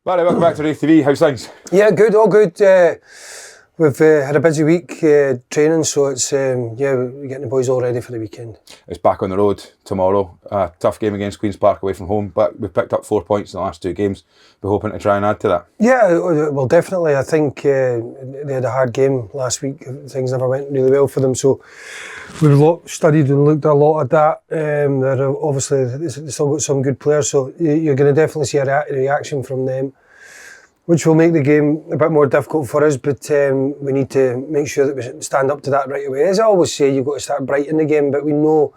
Barry, welcome back to Raith TV. How's things? Yeah, good, all good. We've had a busy week training, so it's we're getting the boys all ready for the weekend. It's back on the road tomorrow. A tough game against Queen's Park away from home, but we've picked up 4 points in the last two games. We're hoping to try and add to that. Yeah, well, definitely. I think they had a hard game last week. Things never went really well for them, so we've studied and looked at a lot at that. They're obviously they still got some good players, so you're going to definitely see a reaction from them, which will make the game a bit more difficult for us, but we need to make sure that we stand up to that right away. As I always say, you've got to start bright in the game, but we know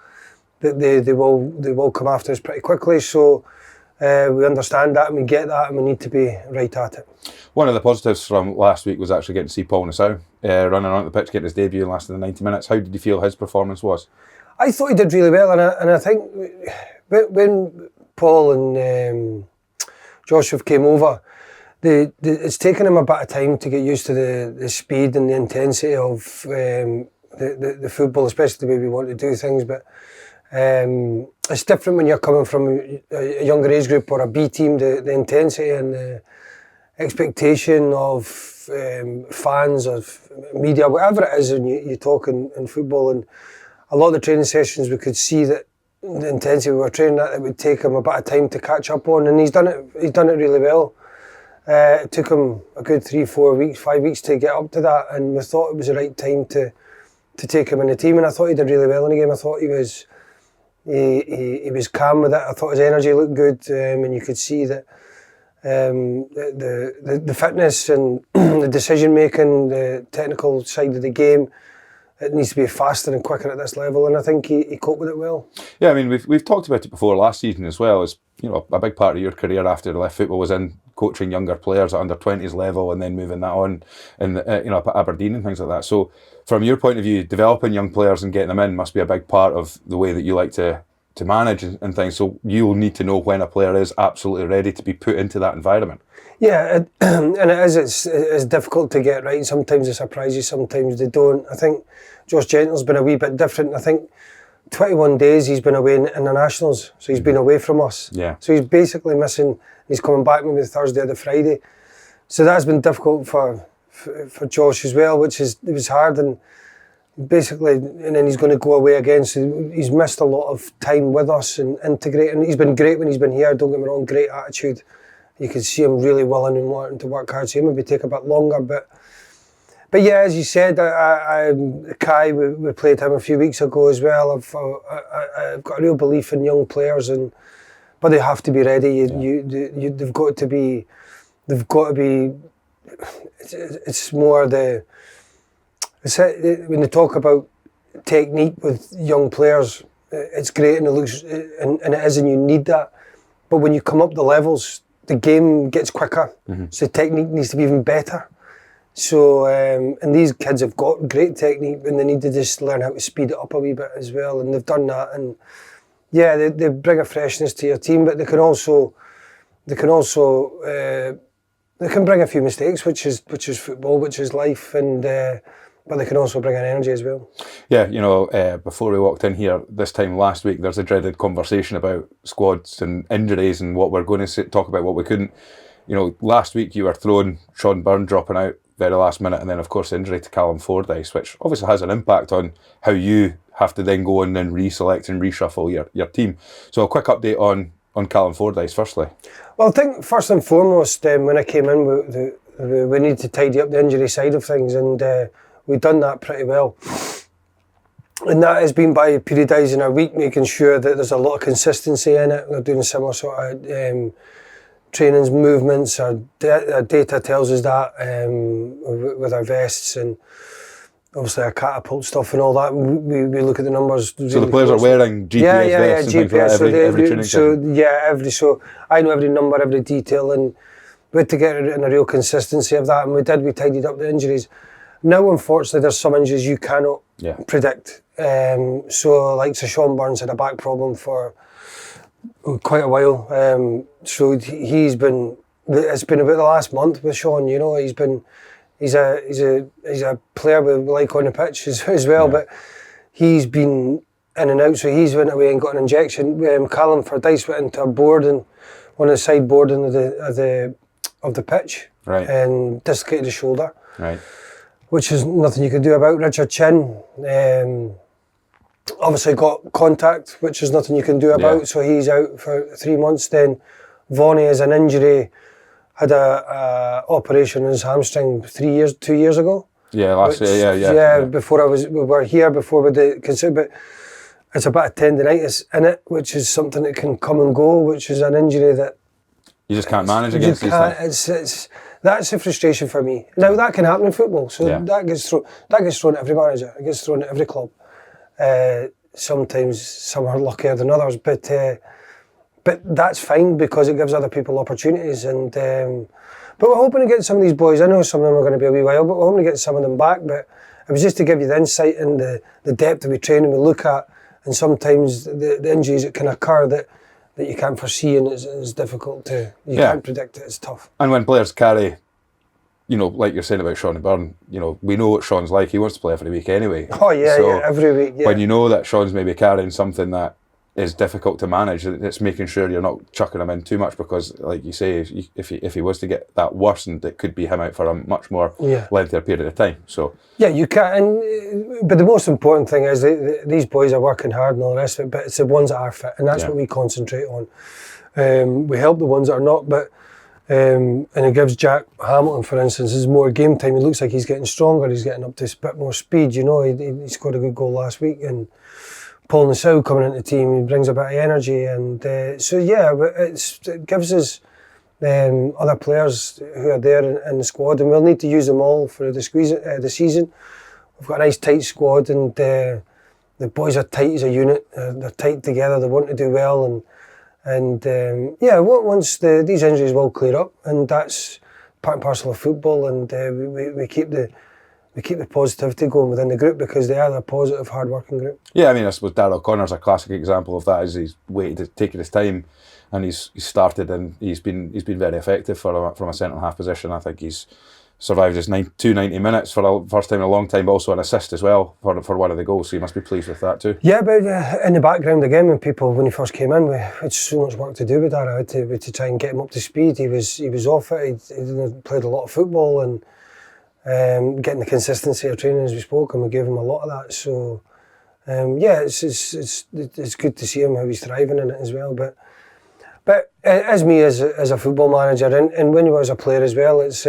that they will come after us pretty quickly, so we understand that and we get that and we need to be right at it. One of the positives from last week was actually getting to see Paul Nassau running around the pitch, getting his debut in less than 90 minutes. How did you feel his performance was? I thought he did really well, and I think when Paul and Joshua came over, it's taken him a bit of time to get used to the speed and the intensity of the football, especially the way we want to do things. But it's different when you're coming from a younger age group or a B team. The intensity and the expectation of fans, of media, whatever it is, and you talk in football. And a lot of the training sessions, we could see that the intensity we were training at, it would take him a bit of time to catch up on, and he's done it really well. It took him a good 3, 4 weeks, 5 weeks to get up to that, and we thought it was the right time to take him in the team, and I thought he did really well in the game. I thought he was calm with it. I thought his energy looked good, and you could see that the fitness and the decision making, the technical side of the game, it needs to be faster and quicker at this level, and I think he coped with it well. Yeah, I mean, we've talked about it before last season as well. As you know, a big part of your career after you left football was in coaching younger players at under 20s level and then moving that on in at Aberdeen and things like that. So from your point of view, developing young players and getting them in must be a big part of the way that you like to manage and things. So you'll need to know when a player is absolutely ready to be put into that environment. Yeah, and it's difficult to get right. Sometimes they surprise you, sometimes they don't. I think Josh Gentle's been a wee bit different. I think 21 days he's been away in internationals, so he's been away from us. Yeah. So he's basically missing. He's coming back maybe the Thursday or the Friday. So that's been difficult for Josh as well, it was hard, and basically, and then he's going to go away again. So he's missed a lot of time with us and integrating. He's been great when he's been here. Don't get me wrong, great attitude. You can see him really willing and wanting to work hard. So he maybe take a bit longer, but yeah, as you said, Kai, we played him a few weeks ago as well. I've got a real belief in young players, but they have to be ready. They've got to be. It's more when they talk about technique with young players, it's great and it looks and it is, and you need that. But when you come up the levels, the game gets quicker, so the technique needs to be even better. So, and these kids have got great technique, and they need to just learn how to speed it up a wee bit as well, and they've done that. And yeah, they bring a freshness to your team, but they can bring a few mistakes, which is football, which is life, and but they can also bring an energy as well. Yeah, before we walked in here this time last week, there's a dreaded conversation about squads and injuries and what we're going to talk about, what we couldn't. Last week you were throwing Sean Byrne dropping out very last minute, and then of course the injury to Callum Fordyce, which obviously has an impact on how you have to then go in and reselect and reshuffle your team. So a quick update on Callum Fordyce firstly. Well, I think first and foremost, when I came in, we needed to tidy up the injury side of things, and we've done that pretty well. And that has been by periodising our week, making sure that there's a lot of consistency in it. We're doing similar sort of trainings, movements. Our data tells us that with our vests and obviously our catapult stuff and all that. We look at the numbers. So really the players are wearing GPS vests and GPS, things like that every training session? So I know every number, every detail, and we had to get in a real consistency of that, and we did. We tidied up the injuries. Now, unfortunately, there's some injuries you cannot predict. So, like Sean Burns had a back problem for quite a while. So it's been about the last month with Sean. He's a player we like on the pitch as well, but he's been in and out. So he's went away and got an injection. Callum Fordyce went into a boarding, one of the side boarding of the the pitch, Right. and dislocated his shoulder, Right. which is nothing you can do about. Richard Chin obviously got contact, which is nothing you can do about. Yeah. So he's out for 3 months. Then Vonnie has an injury, had a operation on his hamstring 2 years ago. Yeah, last year. Yeah. Before we were here, before we did consider, but it's a bit of tendinitis in it, which is something that can come and go, which is an injury that You just can't manage against these things. That's a frustration for me. Now that can happen in football, so that gets thrown at every manager. It gets thrown at every club. Sometimes some are luckier than others, but that's fine because it gives other people opportunities. And but we're hoping to get some of these boys. I know some of them are going to be a wee while, but we're hoping to get some of them back. But it was just to give you the insight and the depth that we train and we look at, and sometimes the injuries that can occur that you can't foresee, and it's difficult to, you can't predict it, it's tough. And when players carry, like you're saying about Sean Byrne, we know what Sean's like. He wants to play every week anyway. Oh yeah, so every week. Yeah. When you know that Sean's maybe carrying something that is difficult to manage, it's making sure you're not chucking him in too much, because, like you say, if he was to get that worsened, it could be him out for a much more lengthier period of time. So yeah, you can. But the most important thing is these boys are working hard and all the rest of it. But it's the ones that are fit, and that's what we concentrate on. We help the ones that are not, but and it gives Jack Hamilton, for instance, his more game time. He looks like he's getting stronger. He's getting up to a bit more speed. He scored a good goal last week, and Paul Nassau coming into the team, he brings a bit of energy, and it gives us other players who are there in the squad, and we'll need to use them all for the season. We've got a nice tight squad, and the boys are tight as a unit. They're tight together. They want to do well, and once these injuries will clear up, and that's part and parcel of football, and we keep the positivity going within the group, because they are a positive, hard-working group. Yeah, I suppose Darrell Connor's a classic example of that. As he's waited, taking his time, and he's started, and he's been very effective from a centre half position. I think he's survived his 90 minutes for the first time in a long time, but also an assist as well for one of the goals. So you must be pleased with that too. Yeah, but in the background again, when he first came in, we had so much work to do with Darrell. We had to try and get him up to speed. He was off it. He played a lot of football, and getting the consistency of training, as we spoke, and we gave him a lot of that. So it's good to see him, how he's thriving in it as well. But as me as a football manager, and when you were as a player as well, it's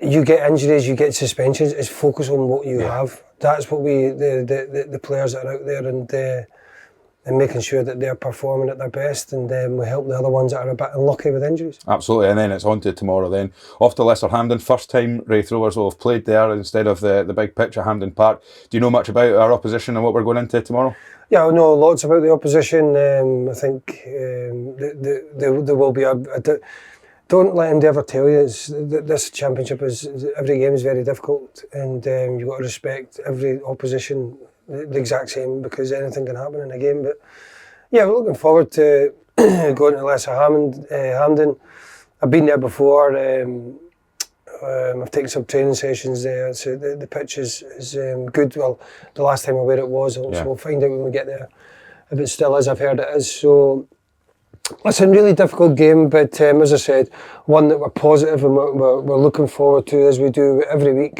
you get injuries, you get suspensions. It's focus on what you have. That's what the players that are out there, and making sure that they're performing at their best, and then we help the other ones that are a bit unlucky with injuries. Absolutely, and then it's on to tomorrow then. Off to Leicester Hampden. First time Raith Rovers will have played there instead of the big pitch at Hampden Park. Do you know much about our opposition and what we're going into tomorrow? Yeah, I know lots about the opposition. I think there will be don't let him ever tell you this championship every game is very difficult, and you've got to respect every opposition the exact same, because anything can happen in a game. But yeah, we're looking forward to going to Leicester Hampden. I've been there before. I've taken some training sessions there, so the pitch is good. Well, the last time I where it was, so we'll find out when we get there if it still is. I've heard it is. So it's a really difficult game, but as I said, one that we're positive and we're looking forward to, as we do every week,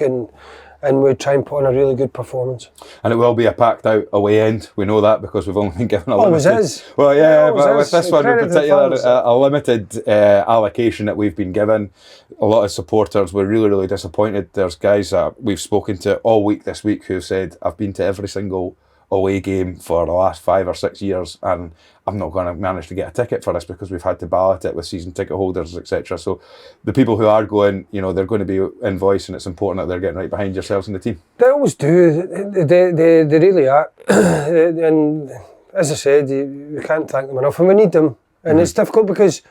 and we try and put on a really good performance. And it will be a packed out away end. We know that because we've only been given a limited... Always is. Well, yeah, but with this one in particular, a limited allocation that we've been given. A lot of supporters were really, really disappointed. There's guys that we've spoken to all week this week who've said, I've been to every single away game for the last 5 or 6 years, and I'm not going to manage to get a ticket for this because we've had to ballot it with season ticket holders, etc. So the people who are going, they're going to be invoiced, and it's important that they're getting right behind yourselves and the team. They always do. They really are. And as I said, we can't thank them enough, and we need them. And it's difficult because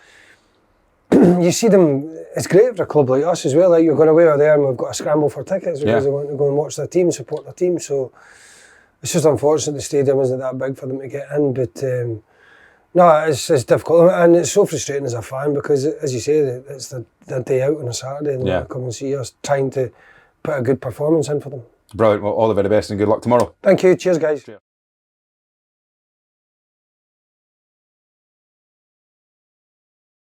you see them. It's great for a club like us as well. Like, you're going away there, and we've got to scramble for tickets because they want to go and watch their team, support their team. So it's just unfortunate the stadium isn't that big for them to get in, but no, it's difficult, and it's so frustrating as a fan because, as you say, it's the day out on a Saturday, and they come and see us trying to put a good performance in for them. Brilliant. Well, all the very best and good luck tomorrow. Thank you. Cheers, guys. Cheers.